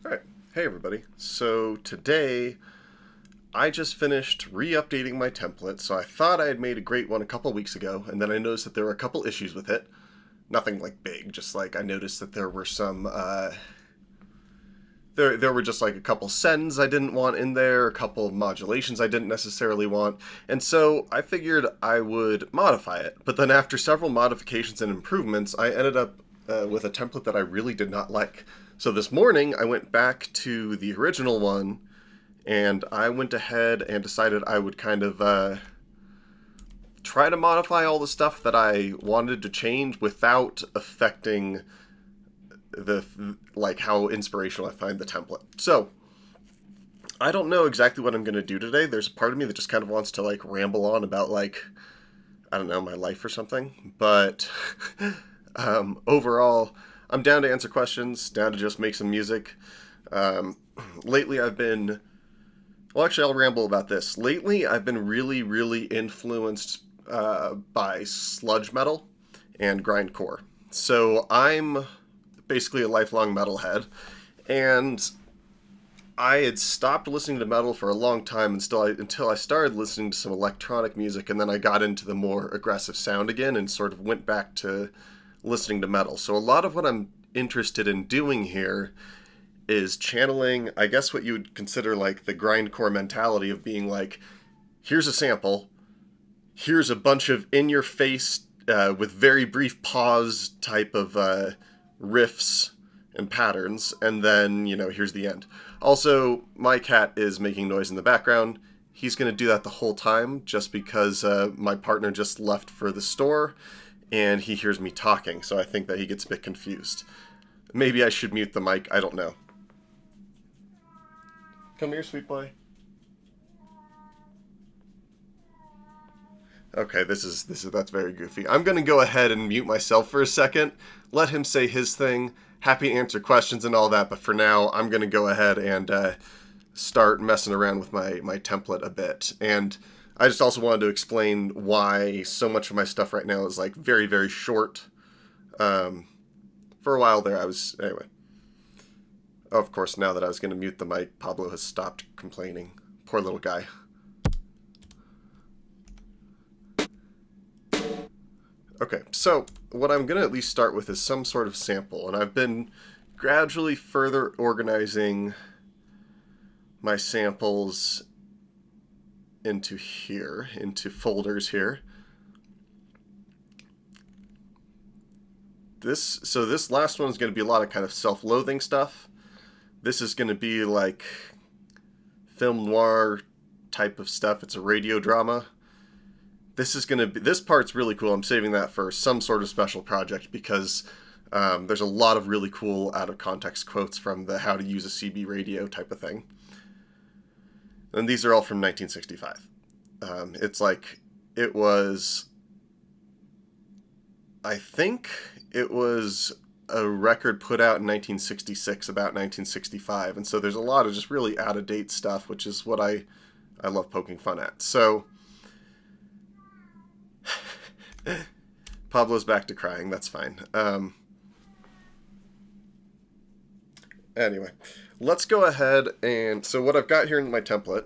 Alright, hey everybody. So today I just finished re-updating my template, so I thought I had made a great one a couple weeks ago, and then I noticed that there were a couple issues with it. Nothing like big, just like I noticed that there were some, there were just like a couple sends I didn't want in there, a couple modulations I didn't necessarily want, and so I figured I would modify it. But then after several modifications and improvements, I ended up with a template that I really did not like. So this morning I went back to the original one, and I went ahead and decided I would kind of try to modify all the stuff that I wanted to change without affecting the like how inspirational I find the template. So I don't know exactly what I'm going to do today. There's a part of me that just kind of wants to like ramble on about like, I don't know, my life or something. But overall, I'm down to answer questions, down to just make some music. Lately I've been, well actually I'll ramble about this. Lately I've been really influenced by sludge metal and grindcore. So I'm basically a lifelong metalhead, and I had stopped listening to metal for a long time until I started listening to some electronic music, and then I got into the more aggressive sound again and sort of went back to listening to metal. So a lot of what I'm interested in doing here is channeling, I guess, what you would consider like the grindcore mentality of being like, here's a sample, here's a bunch of in-your-face with very brief pause type of riffs and patterns, and then, you know, here's the end. Also, my cat is making noise in the background. He's going to do that the whole time just because my partner just left for the store and he hears me talking, so I think that he gets a bit confused. Maybe I should mute the mic, I don't know. Come here, sweet boy. Okay, that's very goofy. I'm gonna go ahead and mute myself for a second, let him say his thing, happy to answer questions and all that, but for now, I'm gonna go ahead and start messing around with my template a bit. And I just also wanted to explain why so much of my stuff right now is like very short. For a while there, anyway. Oh, of course, now that I was gonna mute the mic, Pablo has stopped complaining. Poor little guy. Okay, so what I'm going to at least start with is some sort of sample, and I've been gradually further organizing my samples into here, into folders here. So this last one is going to be a lot of kind of self-loathing stuff. This is going to be like film noir type of stuff. It's a radio drama. This part's really cool. I'm saving that for some sort of special project because there's a lot of really cool out of context quotes from the how to use a CB radio type of thing. And these are all from 1965. I think it was a record put out in 1966 about 1965. And so there's a lot of just really out of date stuff, which is what I love poking fun at. So Pablo's back to crying. That's fine. Anyway, let's go ahead and... So what I've got here in my template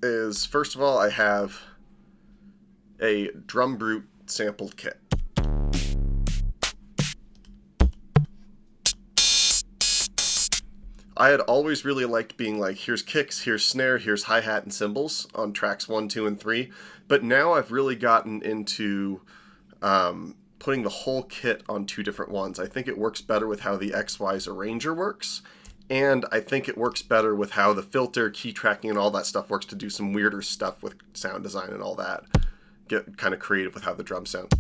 is, first of all, I have a Drum Brute sampled kit. I had always really liked being like, here's kicks, here's snare, here's hi-hat and cymbals on tracks 1, 2, and 3. But now I've really gotten into putting the whole kit on 2 different ones. I think it works better with how the XY's arranger works, and I think it works better with how the filter, key tracking, and all that stuff works to do some weirder stuff with sound design and all that. Get kind of creative with how the drums sound.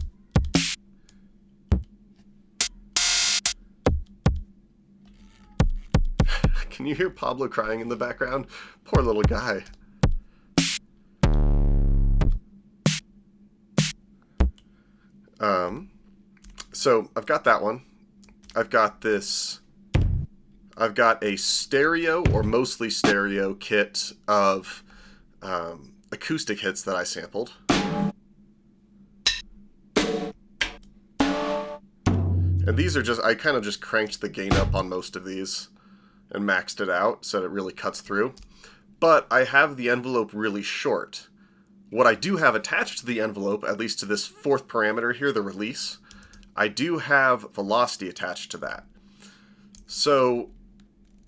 Can you hear Pablo crying in the background? Poor little guy. So I've got that one. I've got a stereo, or mostly stereo, kit of acoustic hits that I sampled. And these are just, I kind of just cranked the gain up on most of these. and maxed it out so that it really cuts through. But I have the envelope really short. What I do have attached to the envelope, at least to this fourth parameter here, the release, I do have velocity attached to that. So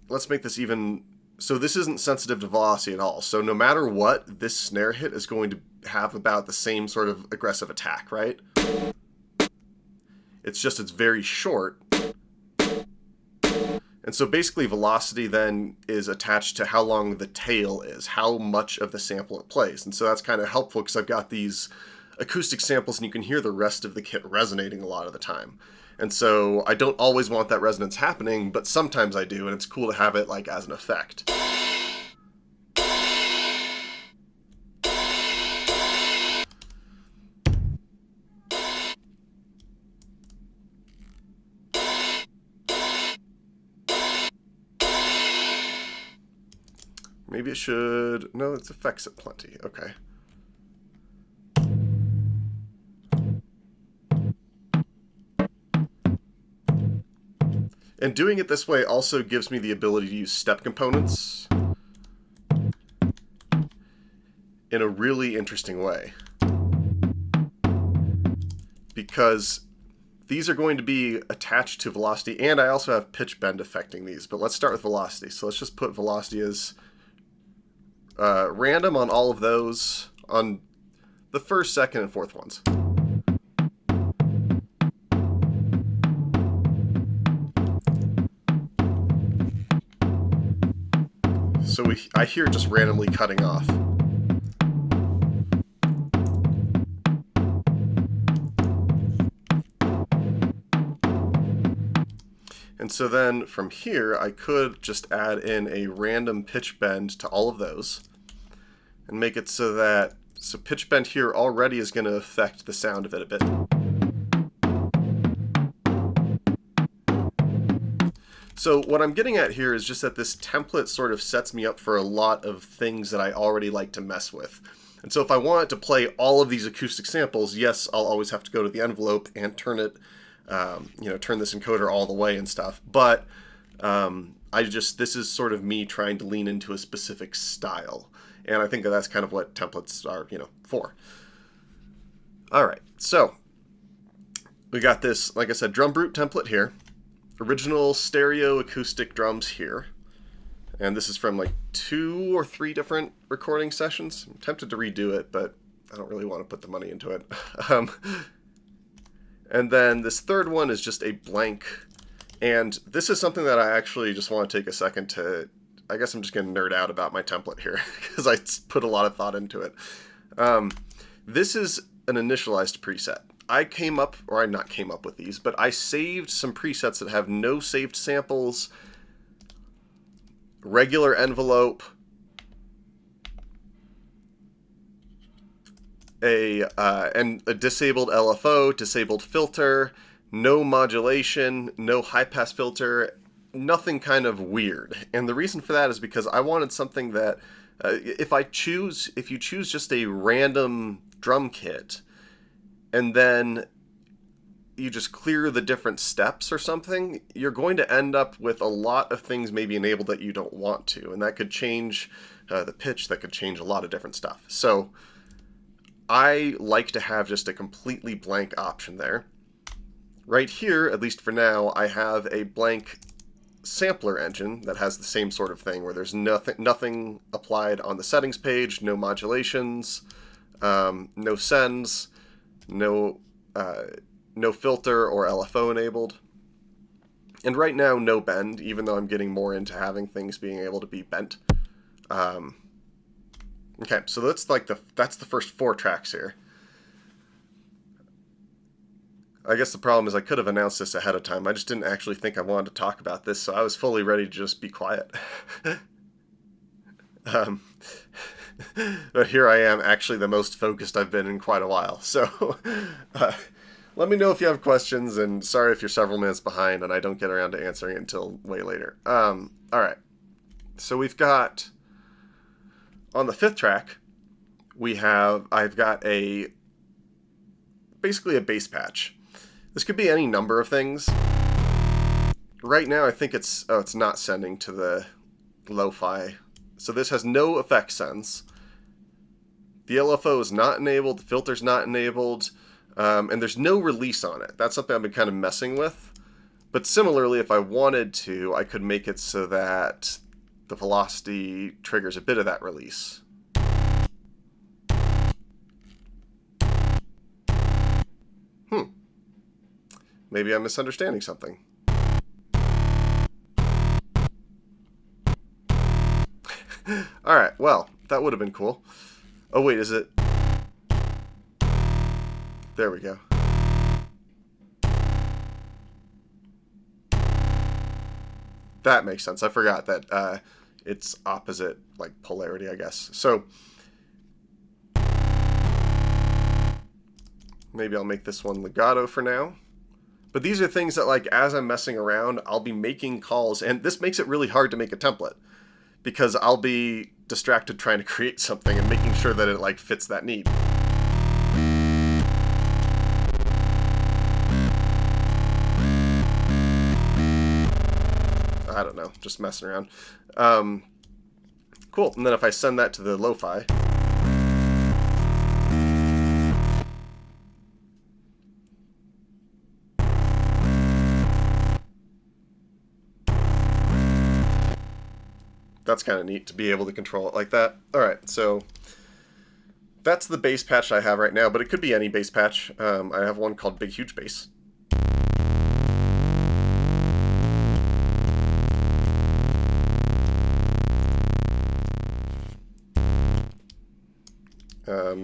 let's make this even... So this isn't sensitive to velocity at all. So no matter what, this snare hit is going to have about the same sort of aggressive attack, right? It's just it's very short. And so basically velocity then is attached to how long the tail is, how much of the sample it plays. And so that's kind of helpful because I've got these acoustic samples and you can hear the rest of the kit resonating a lot of the time. And so I don't always want that resonance happening, but sometimes I do, and it's cool to have it like as an effect. Maybe it should... No, it affects it plenty. Okay. And doing it this way also gives me the ability to use step components in a really interesting way. Because these are going to be attached to velocity, and I also have pitch bend affecting these. But let's start with velocity. So let's just put velocity as random on all of those, on the first, second, and fourth ones. So I hear it just randomly cutting off. And so then from here, I could just add in a random pitch bend to all of those and make it so that, so pitch bend here already is going to affect the sound of it a bit. So what I'm getting at here is just that this template sort of sets me up for a lot of things that I already like to mess with. And so if I want to play all of these acoustic samples, yes, I'll always have to go to the envelope and turn it, turn this encoder all the way and stuff. But this is sort of me trying to lean into a specific style. And I think that that's kind of what templates are, for. All right, so we got this, like I said, drum brute template here. Original stereo acoustic drums here. And this is from like 2 or 3 different recording sessions. I'm tempted to redo it, but I don't really want to put the money into it. And then this third one is just a blank. And this is something that I actually just want to take a second to... I guess I'm just going to nerd out about my template here because I put a lot of thought into it. This is an initialized preset. I not came up with these, but I saved some presets that have no saved samples, regular envelope, and a disabled LFO, disabled filter, no modulation, no high-pass filter, nothing kind of weird. And the reason for that is because I wanted something that, if you choose just a random drum kit, and then you just clear the different steps or something, you're going to end up with a lot of things maybe enabled that you don't want to. And that could change the pitch, that could change a lot of different stuff. So I like to have just a completely blank option there. Right here, at least for now, I have a blank sampler engine that has the same sort of thing where there's nothing applied on the settings page, no modulations, no sends, no filter or LFO enabled. And right now, no bend, even though I'm getting more into having things being able to be bent. Okay, so that's the first 4 tracks here. I guess the problem is I could have announced this ahead of time. I just didn't actually think I wanted to talk about this, so I was fully ready to just be quiet. But here I am, actually the most focused I've been in quite a while. So let me know if you have questions, and sorry if you're several minutes behind and I don't get around to answering it until way later. All right, so we've got, on the 5th track, I've got basically a bass patch. This could be any number of things. right now I think it's not sending to the lo-fi. So this has no effect sends. The LFO is not enabled, the filter's not enabled, and there's no release on it. That's something I've been kind of messing with. But similarly, if I wanted to, I could make it so that the velocity triggers a bit of that release. Maybe I'm misunderstanding something. Alright, well, that would have been cool. Oh wait, is it? There we go. That makes sense. I forgot that it's opposite, like, polarity, I guess. So, maybe I'll make this one legato for now. But these are things that, like, as I'm messing around, I'll be making calls, and this makes it really hard to make a template, because I'll be distracted trying to create something and making sure that it, like, fits that need. I don't know, just messing around. Cool, and then if I send that to the lo-fi, that's kind of neat to be able to control it like that. Alright, so that's the bass patch I have right now, but it could be any bass patch. I have one called Big Huge Bass.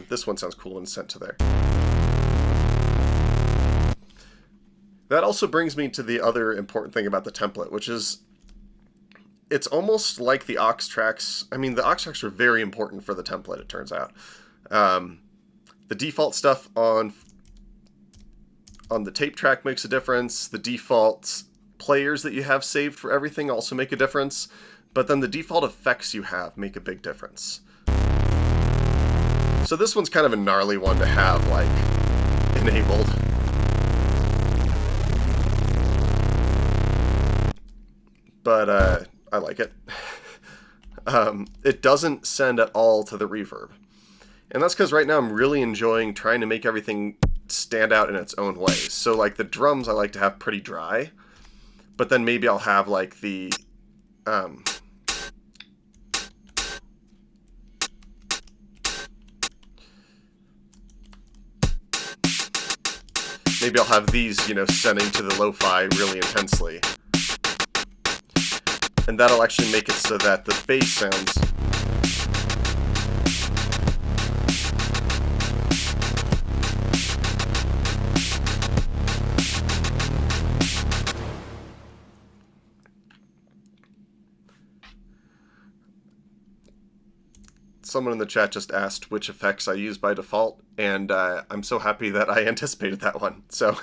This one sounds cool and sent to there. That also brings me to the other important thing about the template, which is it's almost like the aux tracks. I mean, the aux tracks are very important for the template, it turns out. The default stuff on the tape track makes a difference. The default players that you have saved for everything also make a difference. But then the default effects you have make a big difference. So this one's kind of a gnarly one to have, like, enabled. But I like it. It doesn't send at all to the reverb. And that's because right now I'm really enjoying trying to make everything stand out in its own ways. So, like, the drums I like to have pretty dry, but then maybe I'll have, like, the... maybe I'll have these, you know, sending to the lo-fi really intensely. And that'll actually make it so that the bass sounds... Someone in the chat just asked which effects I use by default, and I'm so happy that I anticipated that one. So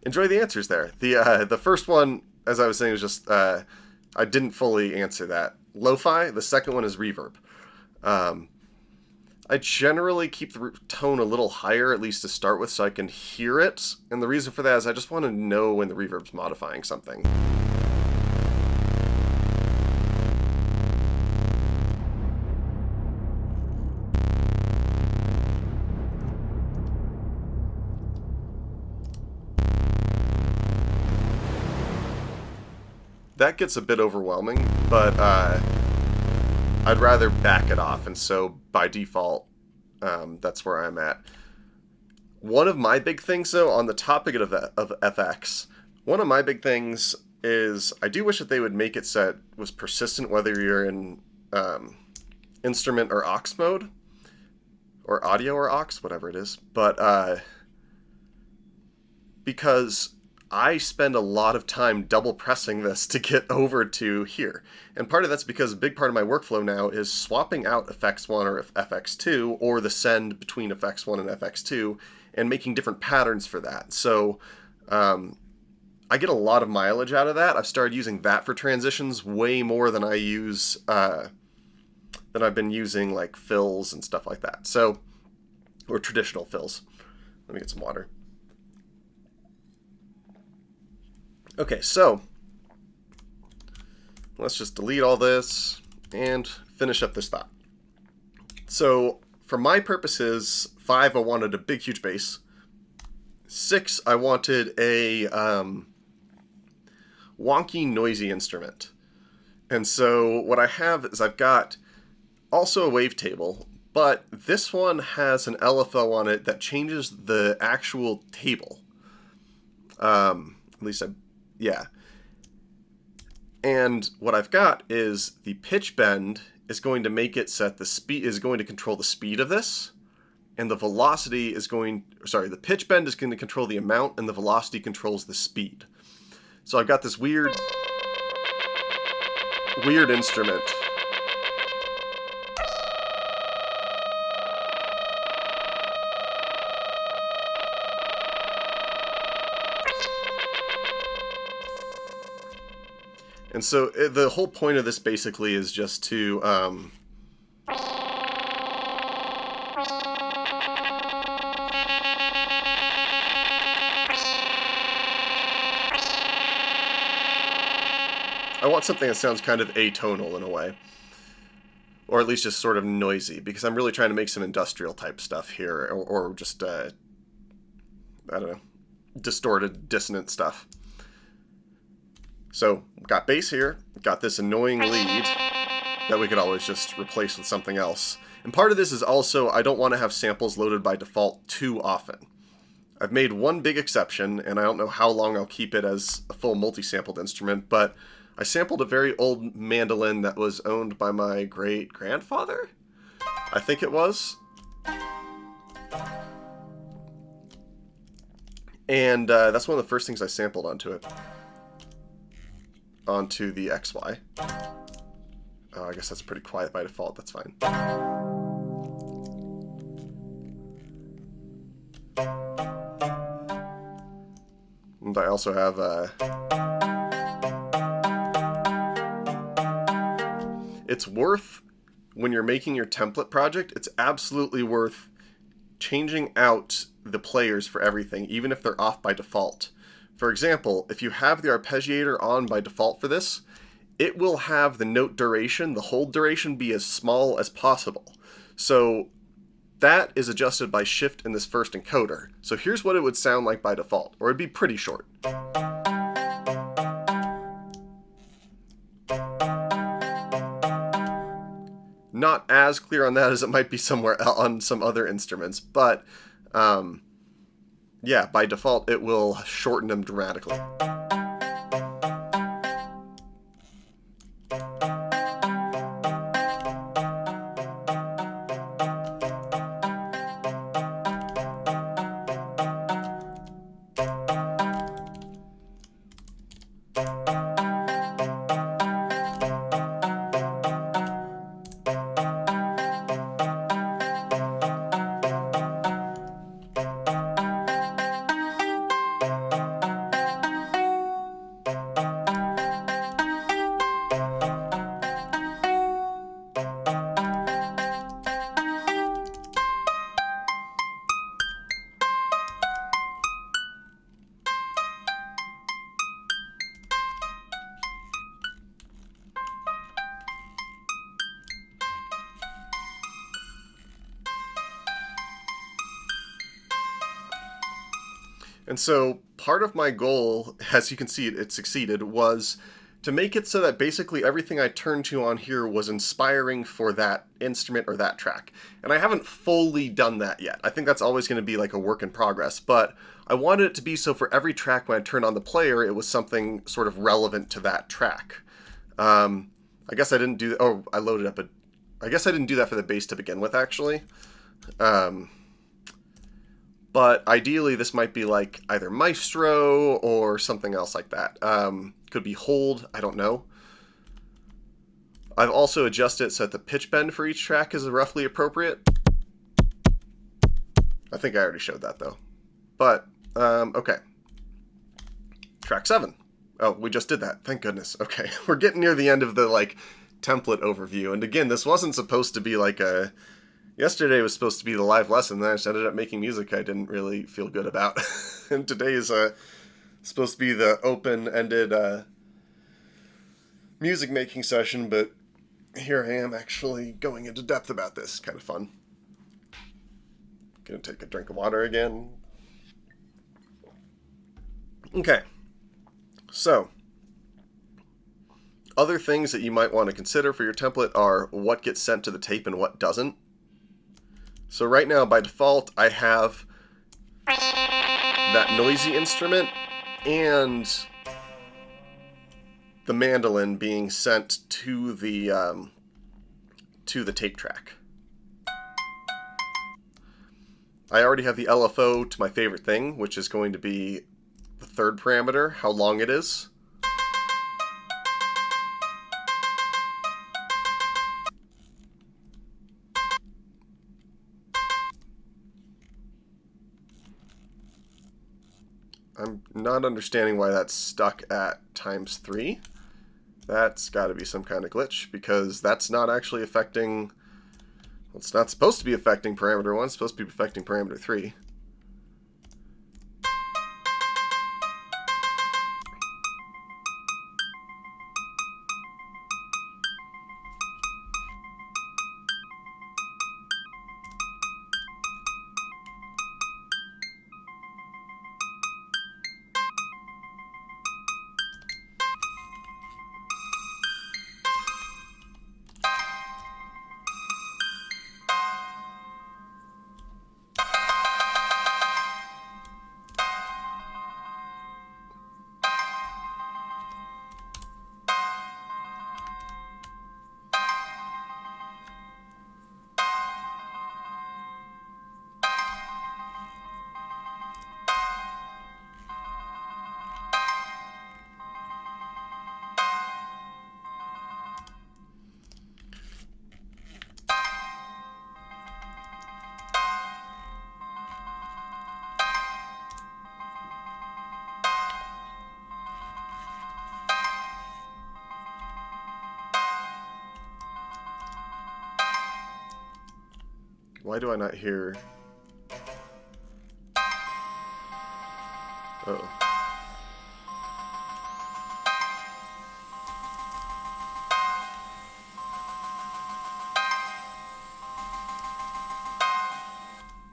enjoy the answers there. The first one, as I was saying, was just I didn't fully answer that. Lo-fi. The second one is reverb. I generally keep the tone a little higher, at least to start with, so I can hear it. And the reason for that is I just want to know when the reverb's modifying something. That gets a bit overwhelming, but I'd rather back it off, and so by default, that's where I'm at. One of my big things, though, on the topic of FX, one of my big things is I do wish that they would make it so it was persistent whether you're in instrument or aux mode, or audio or aux, whatever it is, but because I spend a lot of time double pressing this to get over to here. And part of that's because a big part of my workflow now is swapping out FX1 or FX2, or the send between FX1 and FX2, and making different patterns for that. So I get a lot of mileage out of that. I've started using that for transitions way more than I use, than I've been using, like, fills and stuff like that. So, or traditional fills. Let me get some water. Okay, so let's just delete all this and finish up this thought. So for my purposes, 5, I wanted a big, huge bass. 6, I wanted a wonky, noisy instrument. And so what I have is I've got also a wavetable, but this one has an LFO on it that changes the actual table. At least yeah. And what I've got is the pitch bend is going to make it set the speed, is going to control the speed of this, and the velocity is going, sorry, the pitch bend is going to control the amount, and the velocity controls the speed. So I've got this weird instrument. And so the whole point of this basically is just to I want something that sounds kind of atonal in a way. Or at least just sort of noisy, because I'm really trying to make some industrial type stuff here, or just, I don't know, distorted, dissonant stuff. So, got bass here, got this annoying lead that we could always just replace with something else. And part of this is also, I don't want to have samples loaded by default too often. I've made one big exception, and I don't know how long I'll keep it as a full multi-sampled instrument, but I sampled a very old mandolin that was owned by my great-grandfather? I think it was. And that's one of the first things I sampled onto it. Onto the XY. Oh, I guess that's pretty quiet by default. That's fine. And I also have it's worth, when you're making your template project, it's absolutely worth changing out the players for everything, even if they're off by default. For example, if you have the arpeggiator on by default for this, it will have the note duration, the hold duration, be as small as possible. So that is adjusted by shift in this first encoder. So here's what it would sound like by default, or it'd be pretty short. Not as clear on that as it might be somewhere on some other instruments, but yeah, by default it will shorten them dramatically. And so part of my goal, as you can see it succeeded, was to make it so that basically everything I turned to on here was inspiring for that instrument or that track. And I haven't fully done that yet. I think that's always going to be like a work in progress, but I wanted it to be so for every track when I turned on the player, it was something sort of relevant to that track. I guess I didn't do that. Oh, I loaded up I guess I didn't do that for the bass to begin with, actually. But ideally, this might be like either Maestro or something else like that. Could be Hold, I don't know. I've also adjusted it so that the pitch bend for each track is roughly appropriate. I think I already showed that, though. But, okay. Track 7. Oh, we just did that. Thank goodness. Okay, we're getting near the end of the, like, template overview. And again, this wasn't supposed to be like a... Yesterday was supposed to be the live lesson, then I just ended up making music I didn't really feel good about. And today is supposed to be the open-ended music making session, but here I am actually going into depth about this. Kind of fun. Gonna take a drink of water again. Okay. So, other things that you might want to consider for your template are what gets sent to the tape and what doesn't. So right now, by default, I have that noisy instrument and the mandolin being sent to the tape track. I already have the LFO to my favorite thing, which is going to be the third parameter, how long it is. I'm not understanding why that's stuck at ×3. That's got to be some kind of glitch, because that's not actually affecting... Well, it's not supposed to be affecting parameter 1, it's supposed to be affecting parameter 3. Why do I not hear... Oh.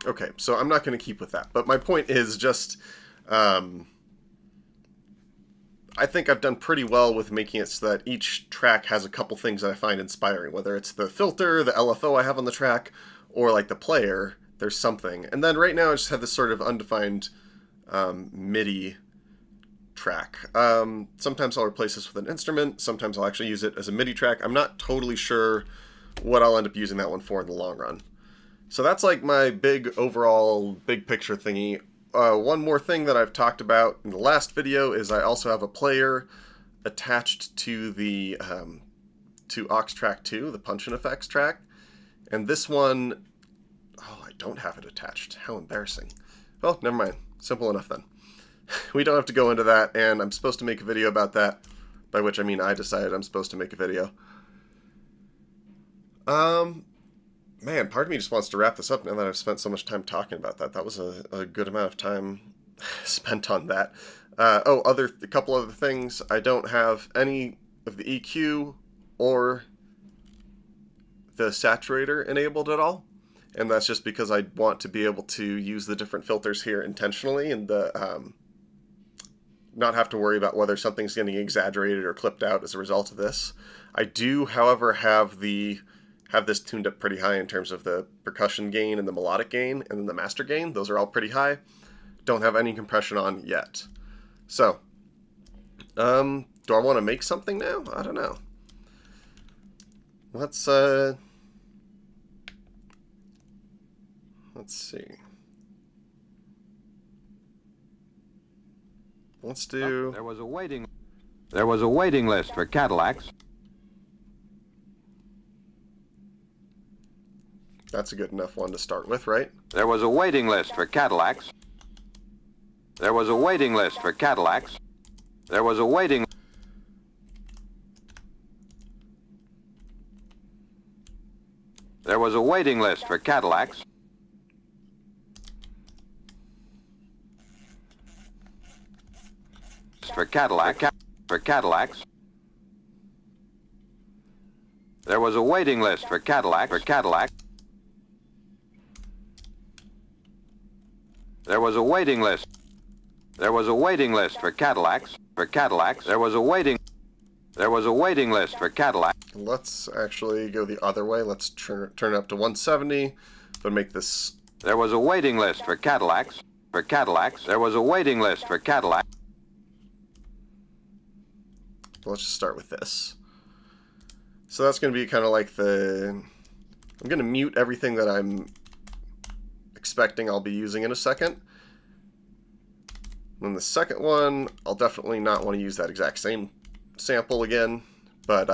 Okay, so I'm not going to keep with that. But my point is just... I think I've done pretty well with making it so that each track has a couple things that I find inspiring. Whether it's the filter, the LFO I have on the track, or like the player, there's something. And then right now I just have this sort of undefined MIDI track. Sometimes I'll replace this with an instrument. Sometimes I'll actually use it as a MIDI track. I'm not totally sure what I'll end up using that one for in the long run. So that's like my big overall, big picture thingy. One more thing that I've talked about in the last video is I also have a player attached to the to aux track 2, the punch-in effects track. And this one, oh, I don't have it attached. How embarrassing. Well, never mind. Simple enough then. We don't have to go into that, and I'm supposed to make a video about that, by which I mean I decided I'm supposed to make a video. Man, part of me just wants to wrap this up now that I've spent so much time talking about that. That was a good amount of time spent on that. A couple other things. I don't have any of the EQ or the saturator enabled at all. And that's just because I want to be able to use the different filters here intentionally and not have to worry about whether something's getting exaggerated or clipped out as a result of this. I do, however, have this tuned up pretty high in terms of the percussion gain and the melodic gain, and then the master gain. Those are all pretty high. Don't have any compression on yet. So, do I want to make something now? I don't know. Let's see. Let's do... There was a waiting list for Cadillacs. That's a good enough one to start with, right? There was a waiting list for Cadillacs. There was a waiting list for Cadillacs. There was a waiting... There was a waiting list for Cadillacs. For Cadillacs. There was a waiting list for Cadillac. There was a waiting list. There was a waiting list for Cadillacs. There was a waiting list for Cadillac. Let's actually go the other way. Let's turn it up to 170, but make this... There was a waiting list for Cadillacs. There was a waiting list for Cadillac. Let's just start with this. So that's going to be kind of like the... I'm going to mute everything that I'm expecting I'll be using in a second. Then the second one, I'll definitely not want to use that exact same sample again, but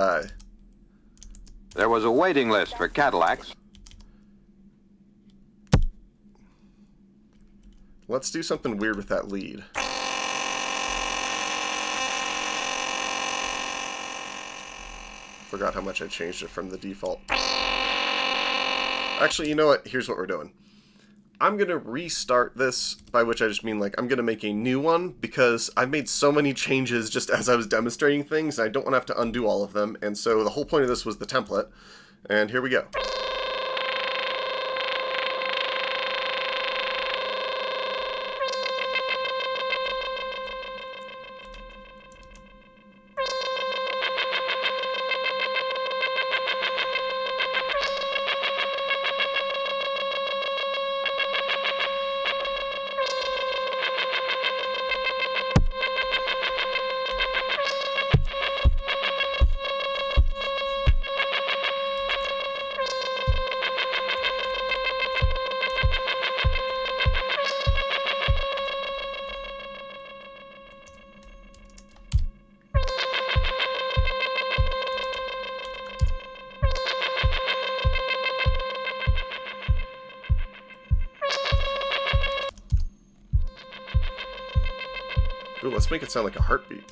there was a waiting list for Cadillacs. Let's do something weird with that lead. Forgot how much I changed it from the default. Actually, you know what? Here's what we're doing. I'm going to restart this, by which I just mean, like, I'm going to make a new one, because I've made so many changes just as I was demonstrating things, and I don't want to have to undo all of them, and so the whole point of this was the template, and here we go. Ooh, let's make it sound like a heartbeat.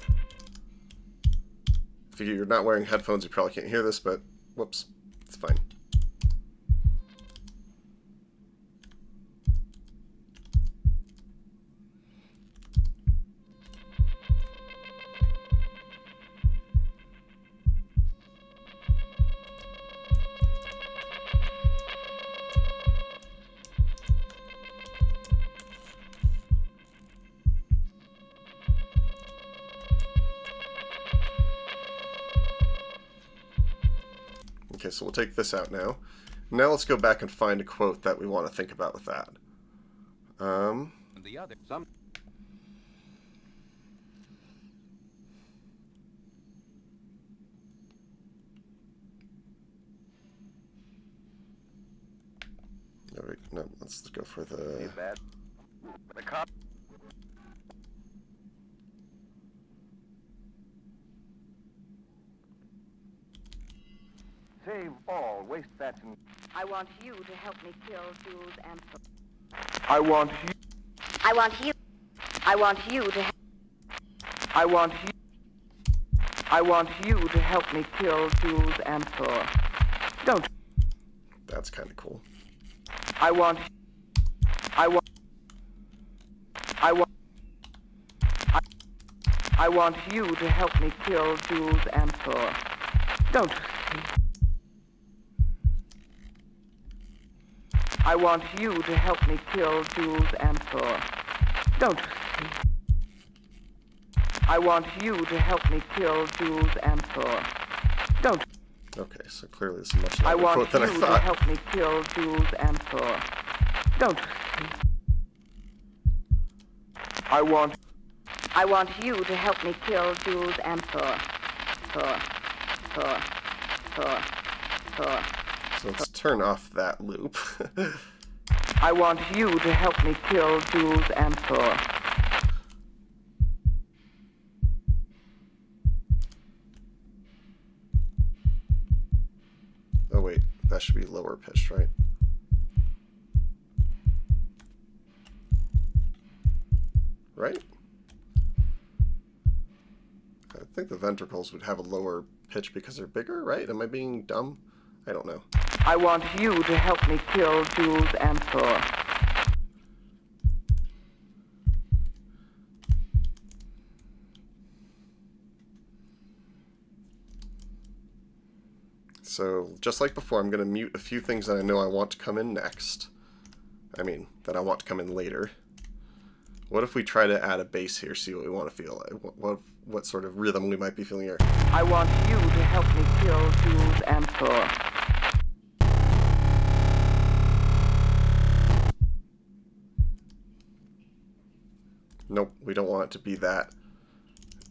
If you're not wearing headphones, you probably can't hear this, but whoops, it's fine. Okay, so we'll take this out now. Now let's go back and find a quote that we want to think about with that. The other some. No, let's go for the... The cop. Save all waste fats and... I want you to help me kill Jules and... I want you. I want you. I want you to... I want you. I want you to help me kill Jules and Thor. Don't. That's kind of cool. I want. I want. I want. I want you to help me kill Jules and Thor. Don't. I want you to help me kill Jules and Thor. Don't you see? I want you to help me kill Jules and Thor. Don't. Okay, so clearly this is a much I longer want quote than I you to thought. help me kill Jules and Thor. Don't you see? I want you to help me kill Jules and Thor. Thor. So let's turn off that loop. I want you to help me kill Jules and Thor. Oh wait, that should be lower pitched, right? Right? I think the ventricles would have a lower pitch because they're bigger, right? Am I being dumb? I don't know. I want you to help me kill Jules and Thor. So, just like before, I'm going to mute a few things that I know I want to come in next. I mean, that I want to come in later. What if we try to add a bass here, see what we want to feel? What sort of rhythm we might be feeling here? I want you to help me kill Jules and Thor. Nope, we don't want it to be that.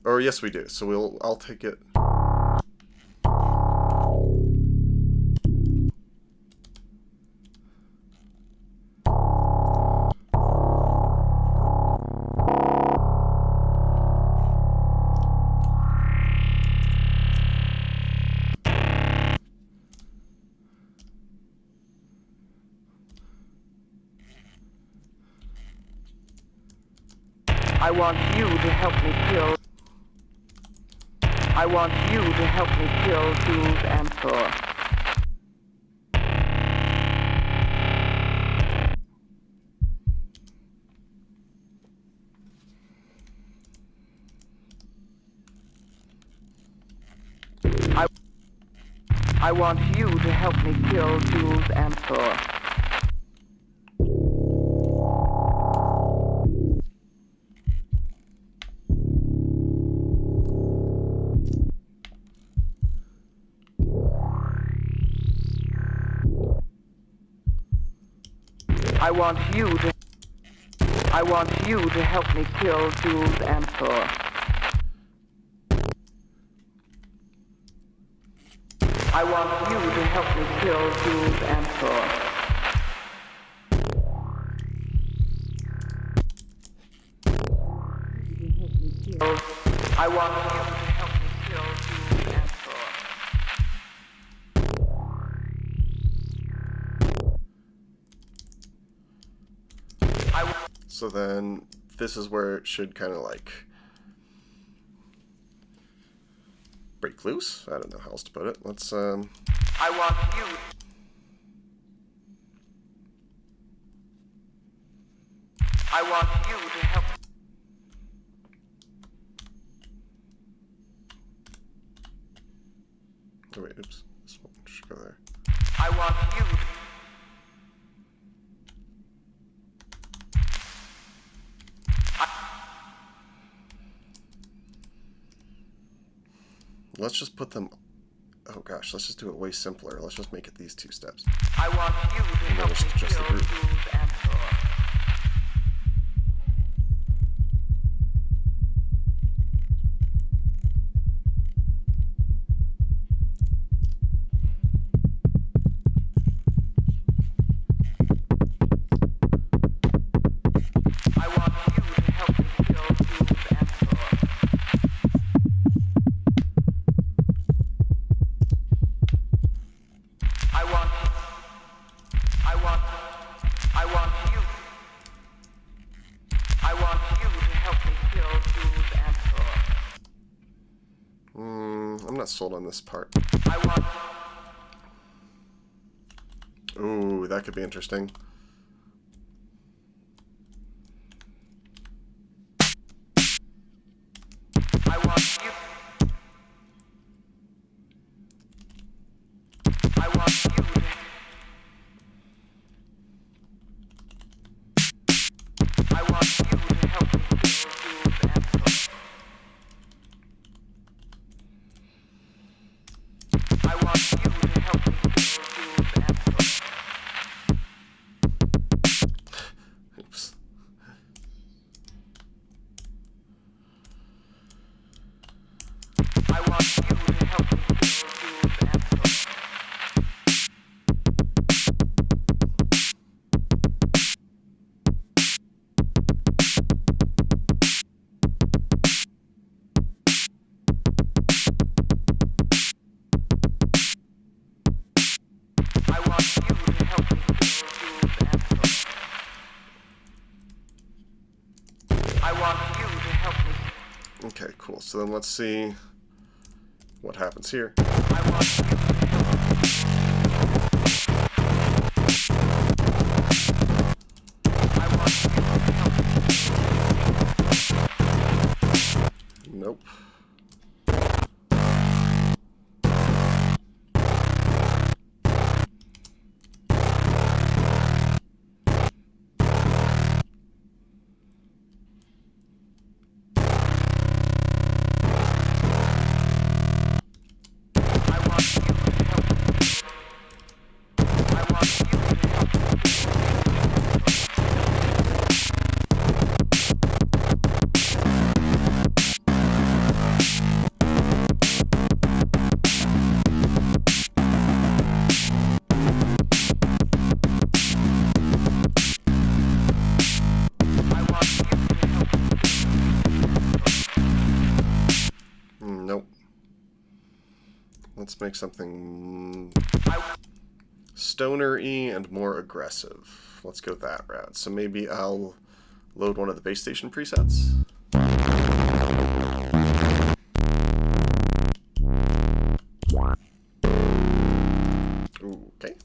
Or yes, we do. So I'll take it. I want you to help me kill. I want you to help me kill Jules and Thor. I want you to help me kill Jules and Thor. I want you to help me kill Jules and Thor. I want you to help me kill Jules and Thor. I want you to help me kill Jules and Thor. So then, this is where it should kind of like break loose. I don't know how else to put it. Let's I want you. I want you to help. Oh wait, oops. This one should go there. I want you. Let's just put them. Oh gosh, let's just do it way simpler. Let's just make it these two steps. I want you to help me Just the kill group. Jules and Thor. I want you to help me kill Jules and Thor. I want you to help me kill Jules and Thor. I'm not sold on this part. I want. Ooh, that could be interesting. I want you. I want you to. I want you to help me kill Jules and Thor. I want you to help me kill Jules and Thor. Oops. I want you to help me kill Jules and Thor. I want you to help me kill Jules and Thor. I want you to help me. Okay, cool. So then let's see what happens here. I want you to help me. I want you to help me. Nope. Let's make something stoner-y and more aggressive. Let's go that route. So maybe I'll load one of the base station presets. Okay.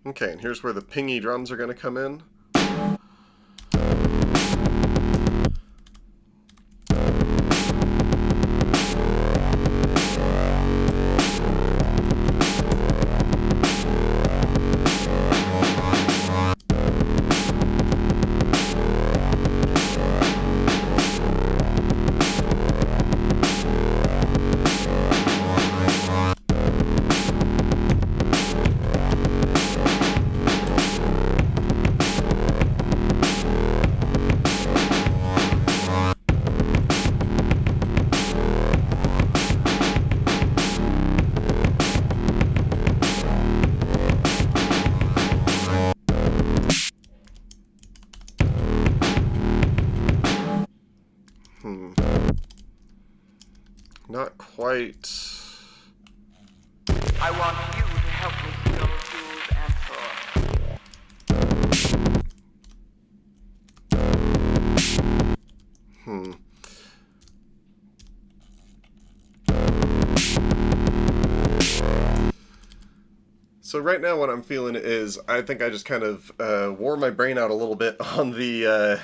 Okay, and here's where the pingy drums are going to come in. Not quite. I want you to help me kill Jules Emperor. So right now what I'm feeling is I think I just kind of wore my brain out a little bit on the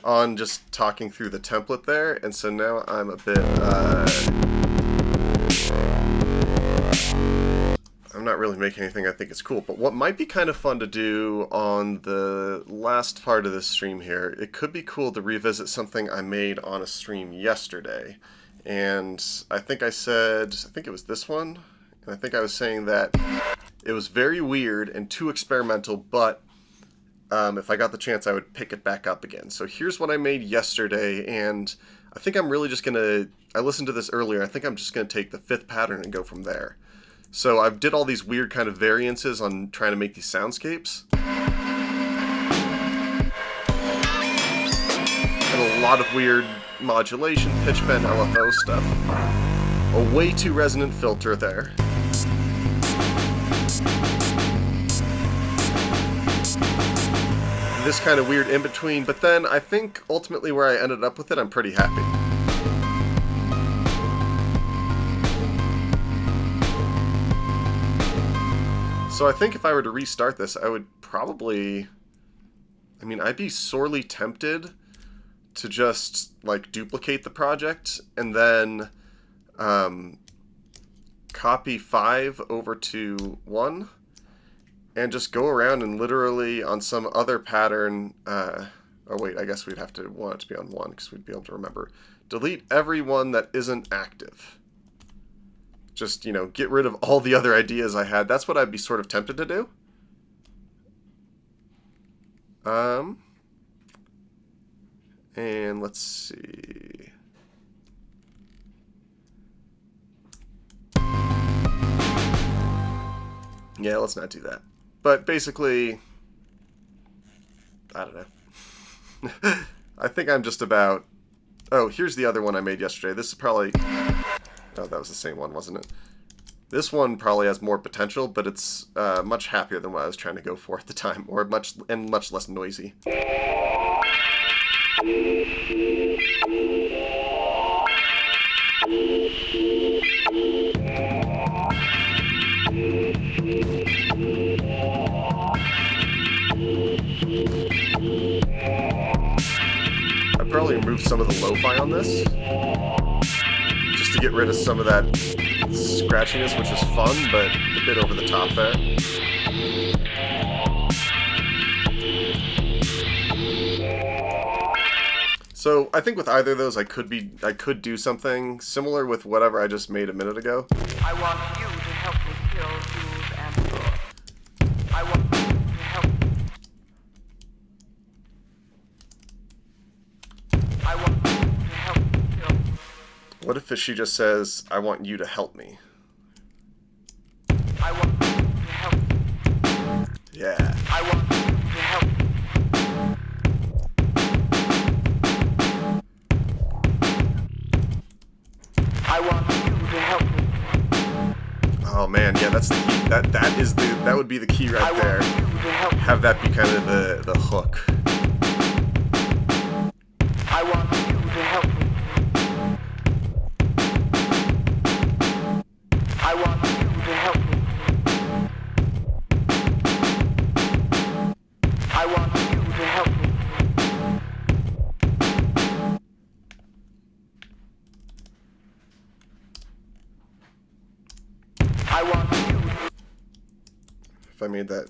on just talking through the template there, and so now I'm a bit I'm not really making anything I think is cool, but what might be kind of fun to do on the last part of this stream here, it could be cool to revisit something I made on a stream yesterday. And I think I think it was this one, and I think I was saying that it was very weird and too experimental, but if I got the chance, I would pick it back up again. So here's what I made yesterday, and I think I'm really just going to, I listened to this earlier, I think I'm just going to take the 5th pattern and go from there. So I did all these weird kind of variances on trying to make these soundscapes. And a lot of weird modulation, pitch bend, LFO stuff. A way too resonant filter there. This kind of weird in-between, but then I think ultimately where I ended up with it, I'm pretty happy. So I think if I were to restart this, I would probably, I mean, I'd be sorely tempted to just, like, duplicate the project and then copy 5 over to 1 and just go around and literally on some other pattern, oh wait, I guess we'd have to want it to be on 1 because we'd be able to remember. Delete every one that isn't active. Just, you know, get rid of all the other ideas I had. That's what I'd be sort of tempted to do. And let's see. Yeah, let's not do that. But basically, I don't know. I think I'm just about... Oh, here's the other one I made yesterday. This is probably... Oh, that was the same one, wasn't it? This one probably has more potential, but it's much happier than what I was trying to go for at the time, or much less noisy. I'd probably remove some of the lo-fi on this, just to get rid of some of that scratchiness, which is fun, but a bit over the top there. So I think with either of those, I could do something similar with whatever I just made a minute ago. I want you to help me kill Jules Emperor. I want you to help. I want you to help me kill. What if she just says, "I want you to help me"? I want you to help me. Yeah. I want you to help me. I want you to help me. Oh man, yeah, that's the key. That would be the key right there. I want you to help me. Have that be kind of the hook. I want you to help me. I want you to help me. I want you to help me. I want you. If I made that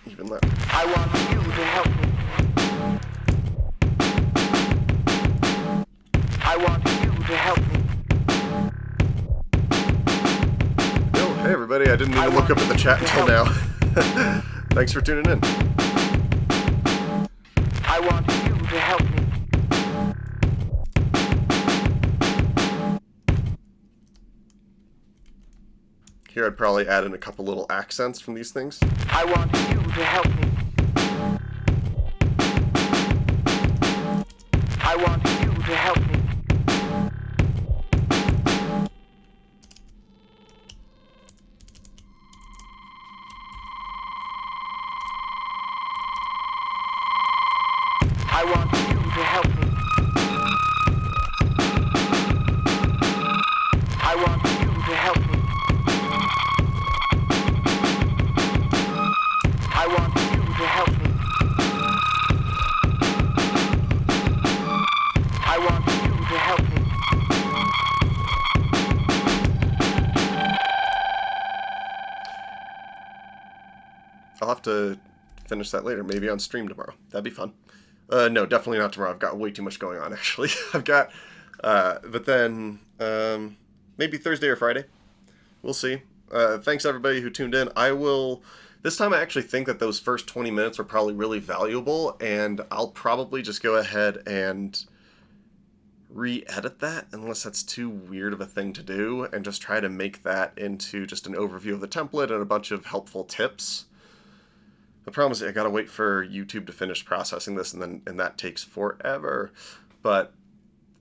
even louder. I want you to help me. I want you to help me. Oh, hey everybody, I didn't even look up at the chat until now. Thanks for tuning in. I want you to help me. Here I'd probably add in a couple little accents from these things. I want you to help me. I want you to help me. I want you to help me. I want you to help me. I want you to help me. I want you to help me. I'll have to finish that later, maybe on stream tomorrow. That'd be fun. No, definitely not tomorrow. I've got way too much going on, actually. I've got, but then maybe Thursday or Friday. We'll see. Thanks everybody who tuned in. This time I actually think that those first 20 minutes were probably really valuable, and I'll probably just go ahead and re-edit that, unless that's too weird of a thing to do, and just try to make that into just an overview of the template and a bunch of helpful tips. The problem is I gotta wait for YouTube to finish processing this, and that takes forever. But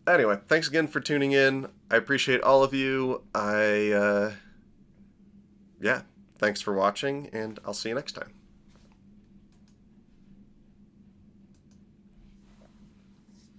anyway, thanks again for tuning in. I appreciate all of you. Yeah, thanks for watching, and I'll see you next time.